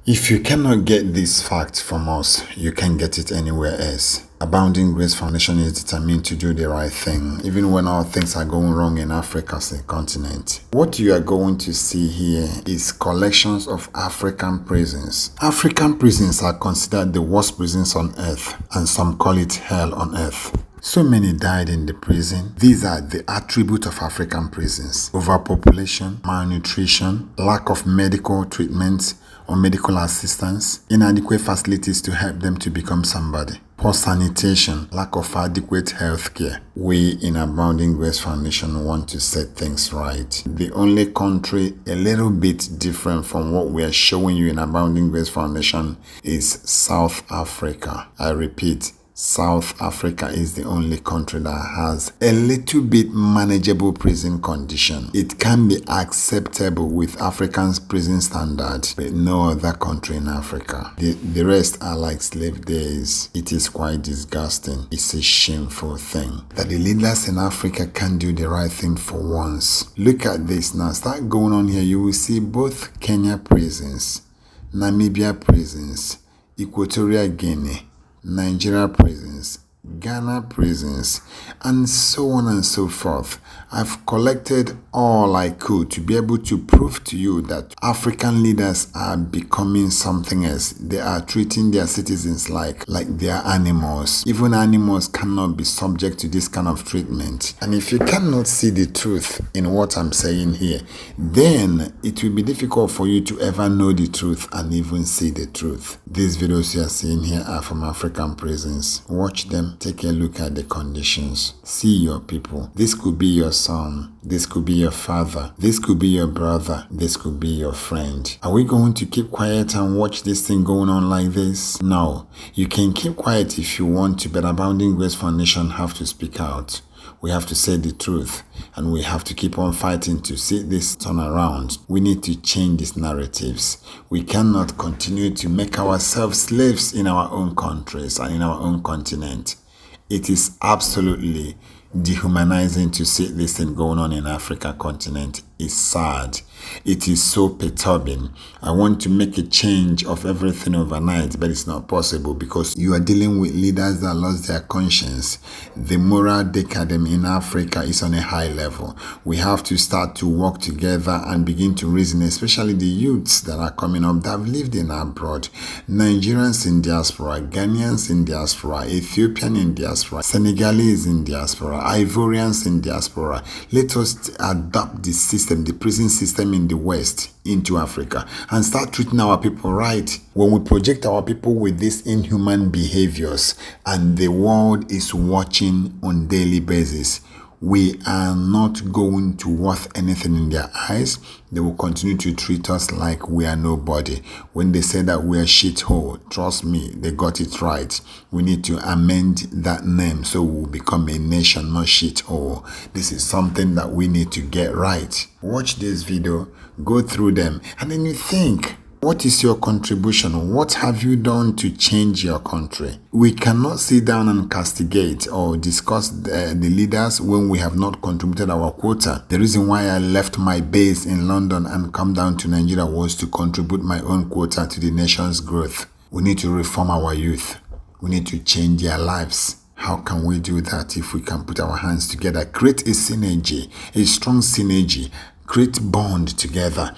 If you cannot get this fact from us, you can get it anywhere else. Abounding Grace Foundation is determined to do the right thing, even when all things are going wrong in Africa as a continent. What you are going to see here is collections of African prisons. African prisons are considered the worst prisons on earth, and some call it hell on earth. So many died in the prison. These are the attributes of African prisons: overpopulation, malnutrition, lack of medical treatment or medical assistance, inadequate facilities to help them to become somebody, poor sanitation, lack of adequate health care. We in Abounding Grace Foundation want to set things right. The only country a little bit different from what we are showing you in Abounding Grace Foundation is South Africa. I repeat, South Africa is the only country that has a little bit manageable prison condition. It can be acceptable with African's prison standards, but no other country in Africa. The rest are like slave days. It is quite disgusting. It's a shameful thing that the leaders in Africa can do the right thing for once. Look at this now. Start going on here. You will see both Kenya prisons, Namibia prisons, Equatorial Guinea, Nigeria prisons, Ghana prisons, and so on and so forth. I've collected all I could to be able to prove to you that African leaders are becoming something else. They are treating their citizens like they are animals. Even animals cannot be subject to this kind of treatment. And if you cannot see the truth in what I'm saying here, then it will be difficult for you to ever know the truth and even see the truth. These videos you are seeing here are from African prisons. Watch them. Take a look at the conditions. See your people. This could be your son. This could be your father. This could be your brother. This could be your friend. Are we going to keep quiet and watch this thing going on like this? No. You can keep quiet if you want to, but Abounding Grace Foundation have to speak out. We have to say the truth, and we have to keep on fighting to see this turn around. We need to change these narratives. We cannot continue to make ourselves slaves in our own countries and in our own continent. It is absolutely dehumanizing to see this thing going on in Africa continent. It's sad. It is so perturbing. I want to make a change of everything overnight, but it's not possible because you are dealing with leaders that lost their conscience. The moral decadence in Africa is on a high level. We have to start to work together and begin to reason, especially the youths that are coming up that have lived in abroad. Nigerians in diaspora, Ghanaians in diaspora, Ethiopian in diaspora, Senegalese in diaspora, Ivorians in diaspora. Let us adopt the system, the prison system in the West into Africa and start treating our people right. When we project our people with these inhuman behaviors and the world is watching on daily basis, we are not going to worth anything in their eyes. They will continue to treat us like we are nobody. When they say that we are shithole, trust me, they got it right. We need to amend that name so we will become a nation, not shithole. This is something that we need to get right. Watch this video, go through them, and then you think, what is your contribution? What have you done to change your country? We cannot sit down and castigate or discuss the leaders when we have not contributed our quota. The reason why I left my base in London and come down to Nigeria was to contribute my own quota to the nation's growth. We need to reform our youth. We need to change their lives. How can we do that if we can put our hands together, create a synergy, a strong synergy, create bond together,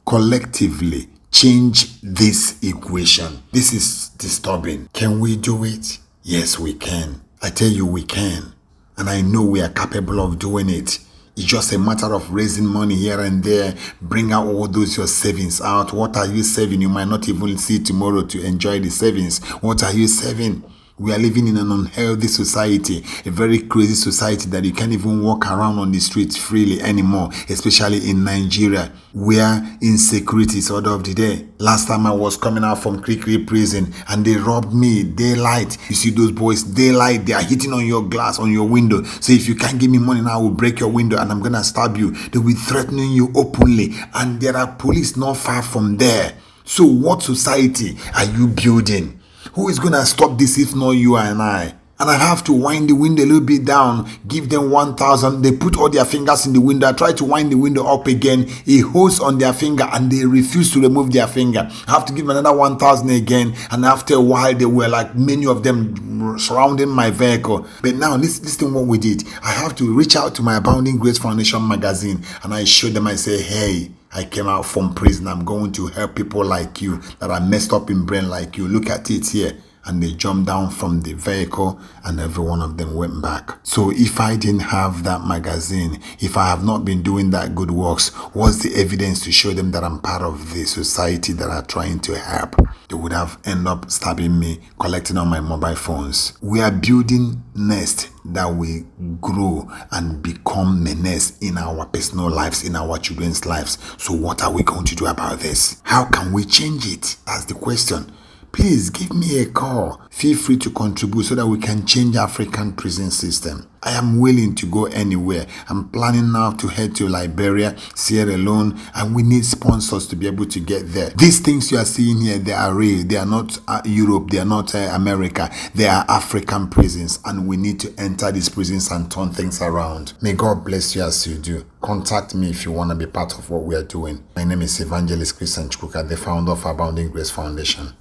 collectively? Change this equation. This is disturbing. Can we do it? Yes, we can. I tell you, we can. And I know we are capable of doing it. It's just a matter of raising money here and there. Bring out all those your savings out. What are you saving? You might not even see tomorrow to enjoy the savings. What are you saving? We are living in an unhealthy society, a very crazy society that you can't even walk around on the streets freely anymore, especially in Nigeria, where insecurity is order of the day. Last time I was coming out from Krikri prison and they robbed me, daylight. You see those boys, daylight, they are hitting on your glass, on your window. So if you can't give me money now, I will break your window and I'm going to stab you. They will be threatening you openly, and there are police not far from there. So what society are you building? Who is going to stop this if not you and I? and I have to wind the window a little bit down, give them 1,000. They put all their fingers in the window. I try to wind the window up again. It holds on their finger and they refuse to remove their finger. I have to give another 1,000 again. And after a while, they were like many of them surrounding my vehicle. But now, listen what we did. I have to reach out to my Abounding Grace Foundation magazine and I show them, I say, hey, I came out from prison. I'm going to help people like you that are messed up in brain like you. Look at it here. And they jumped down from the vehicle and every one of them went back. So if I didn't have that magazine, if I have not been doing that good works, what's the evidence to show them that I'm part of the society that are trying to help? They would have ended up stabbing me, collecting on my mobile phones. We are building nest that will grow and become menace in our personal lives, in our children's lives. So what are we going to do about this? How can we change it? That's the question. Please give me a call. Feel free to contribute so that we can change African prison system. I am willing to go anywhere. I'm planning now to head to Liberia, Sierra Leone, and we need sponsors to be able to get there. These things you are seeing here, they are real. They are not Europe. They are not America. They are African prisons, and we need to enter these prisons and turn things around. May God bless you as you do. Contact me if you want to be part of what we are doing. My name is Evangelist Christian Chukwuka, the founder of Abounding Grace Foundation.